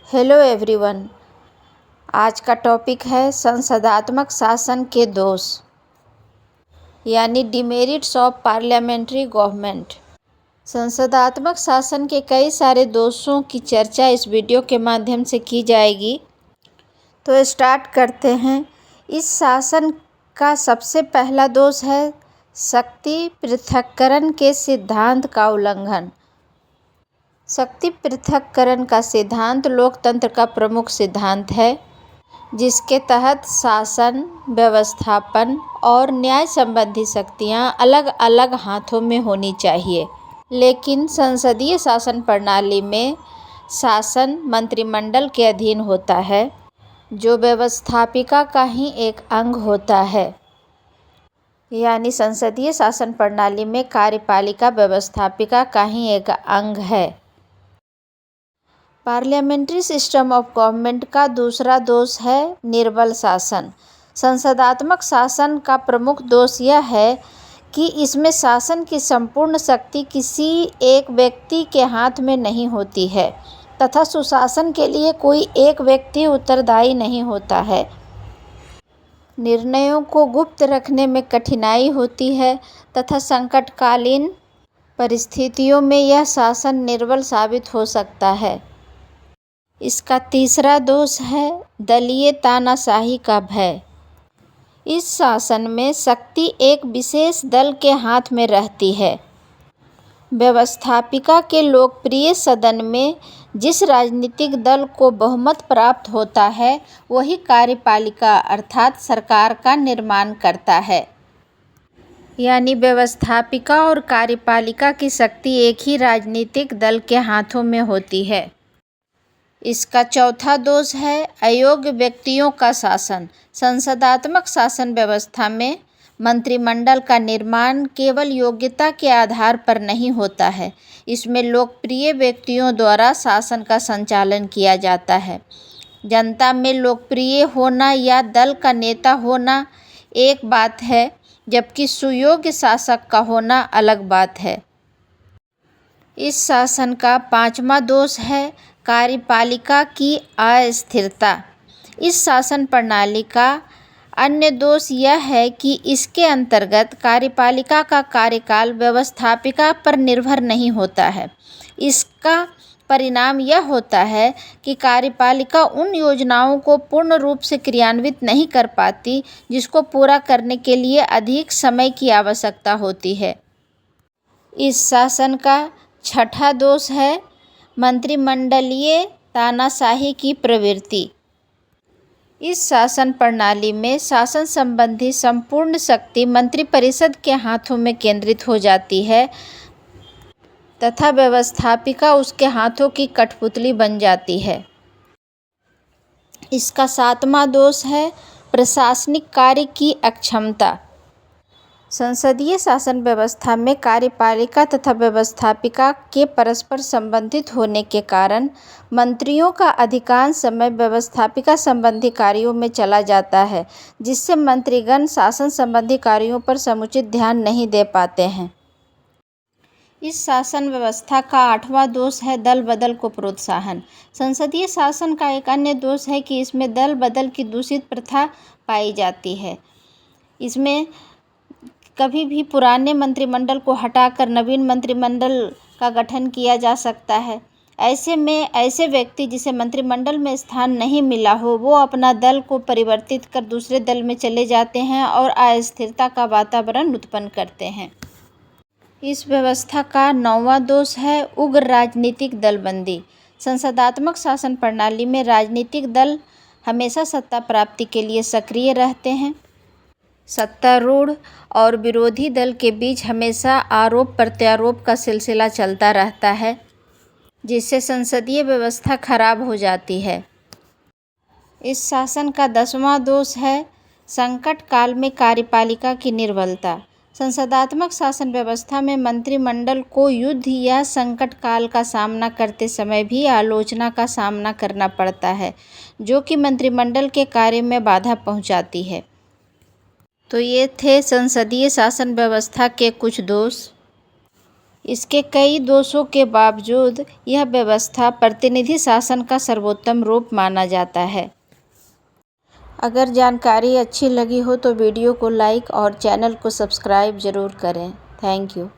Hello everyone. आज का topic है संसदात्मक शासन के दोष यानी डिमेरिट्स ऑफ पार्लियामेंट्री गवर्नमेंट। संसदात्मक शासन के कई सारे दोषों की चर्चा इस वीडियो के माध्यम से की जाएगी। तो स्टार्ट करते हैं। इस शासन का सबसे पहला दोष है शक्ति पृथक्करण के सिद्धांत का उल्लंघन। शक्ति पृथक्करण का सिद्धांत लोकतंत्र का प्रमुख सिद्धांत है, जिसके तहत शासन, व्यवस्थापन और न्याय संबंधी शक्तियां अलग अलग हाथों में होनी चाहिए। लेकिन संसदीय शासन प्रणाली में शासन मंत्रिमंडल के अधीन होता है, जो व्यवस्थापिका का ही एक अंग होता है। यानी संसदीय शासन प्रणाली में कार्यपालिका व्यवस्थापिका का ही एक अंग है। पार्लियामेंट्री सिस्टम ऑफ गवर्नमेंट का दूसरा दोष है निर्बल शासन। संसदात्मक शासन का प्रमुख दोष यह है कि इसमें शासन की संपूर्ण शक्ति किसी एक व्यक्ति के हाथ में नहीं होती है तथा सुशासन के लिए कोई एक व्यक्ति उत्तरदायी नहीं होता है। निर्णयों को गुप्त रखने में कठिनाई होती है तथा संकटकालीन परिस्थितियों में यह शासन निर्बल साबित हो सकता है। इसका तीसरा दोष है दलीय तानाशाही का भय। इस शासन में शक्ति एक विशेष दल के हाथ में रहती है। व्यवस्थापिका के लोकप्रिय सदन में जिस राजनीतिक दल को बहुमत प्राप्त होता है, वही कार्यपालिका अर्थात सरकार का निर्माण करता है। यानी व्यवस्थापिका और कार्यपालिका की शक्ति एक ही राजनीतिक दल के हाथों में होती है। इसका चौथा दोष है अयोग्य व्यक्तियों का शासन। संसदात्मक शासन व्यवस्था में मंत्रिमंडल का निर्माण केवल योग्यता के आधार पर नहीं होता है। इसमें लोकप्रिय व्यक्तियों द्वारा शासन का संचालन किया जाता है। जनता में लोकप्रिय होना या दल का नेता होना एक बात है, जबकि सुयोग्य शासक का होना अलग बात है। इस शासन का पांचवा दोष है कार्यपालिका की अस्थिरता। इस शासन प्रणाली का अन्य दोष यह है कि इसके अंतर्गत कार्यपालिका का कार्यकाल व्यवस्थापिका पर निर्भर नहीं होता है। इसका परिणाम यह होता है कि कार्यपालिका उन योजनाओं को पूर्ण रूप से क्रियान्वित नहीं कर पाती, जिसको पूरा करने के लिए अधिक समय की आवश्यकता होती है। इस शासन का छठा दोष है मंत्रिमंडलीय तानाशाही की प्रवृत्ति। इस शासन प्रणाली में शासन संबंधी संपूर्ण शक्ति मंत्रिपरिषद के हाथों में केंद्रित हो जाती है तथा व्यवस्थापिका उसके हाथों की कठपुतली बन जाती है। इसका सातवां दोष है प्रशासनिक कार्य की अक्षमता। संसदीय शासन व्यवस्था में कार्यपालिका तथा व्यवस्थापिका के परस्पर संबंधित होने के कारण मंत्रियों का अधिकांश समय व्यवस्थापिका संबंधी कार्यों में चला जाता है, जिससे मंत्रीगण शासन संबंधी कार्यों पर समुचित ध्यान नहीं दे पाते हैं। इस शासन व्यवस्था का आठवां दोष है दल बदल को प्रोत्साहन। संसदीय शासन का एक अन्य दोष है कि इसमें दल बदल की दूषित प्रथा पाई जाती है। इसमें कभी भी पुराने मंत्रिमंडल को हटाकर नवीन मंत्रिमंडल का गठन किया जा सकता है। ऐसे में ऐसे व्यक्ति जिसे मंत्रिमंडल में स्थान नहीं मिला हो, वो अपना दल को परिवर्तित कर दूसरे दल में चले जाते हैं और अस्थिरता का वातावरण उत्पन्न करते हैं। इस व्यवस्था का नौवां दोष है उग्र राजनीतिक दलबंदी। संसदात्मक शासन प्रणाली में राजनीतिक दल हमेशा सत्ता प्राप्ति के लिए सक्रिय रहते हैं। सत्तारूढ़ और विरोधी दल के बीच हमेशा आरोप प्रत्यारोप का सिलसिला चलता रहता है, जिससे संसदीय व्यवस्था खराब हो जाती है। इस शासन का 10वां दोष है संकट काल में कार्यपालिका की निर्बलता। संसदात्मक शासन व्यवस्था में मंत्रिमंडल को युद्ध या संकट काल का सामना करते समय भी आलोचना का सामना करना पड़ता है, जो कि मंत्रिमंडल के कार्य में बाधा पहुंचाती है। तो ये थे संसदीय शासन व्यवस्था के कुछ दोष। इसके कई दोषों के बावजूद यह व्यवस्था प्रतिनिधि शासन का सर्वोत्तम रूप माना जाता है। अगर जानकारी अच्छी लगी हो तो वीडियो को लाइक और चैनल को सब्सक्राइब ज़रूर करें। Thank you.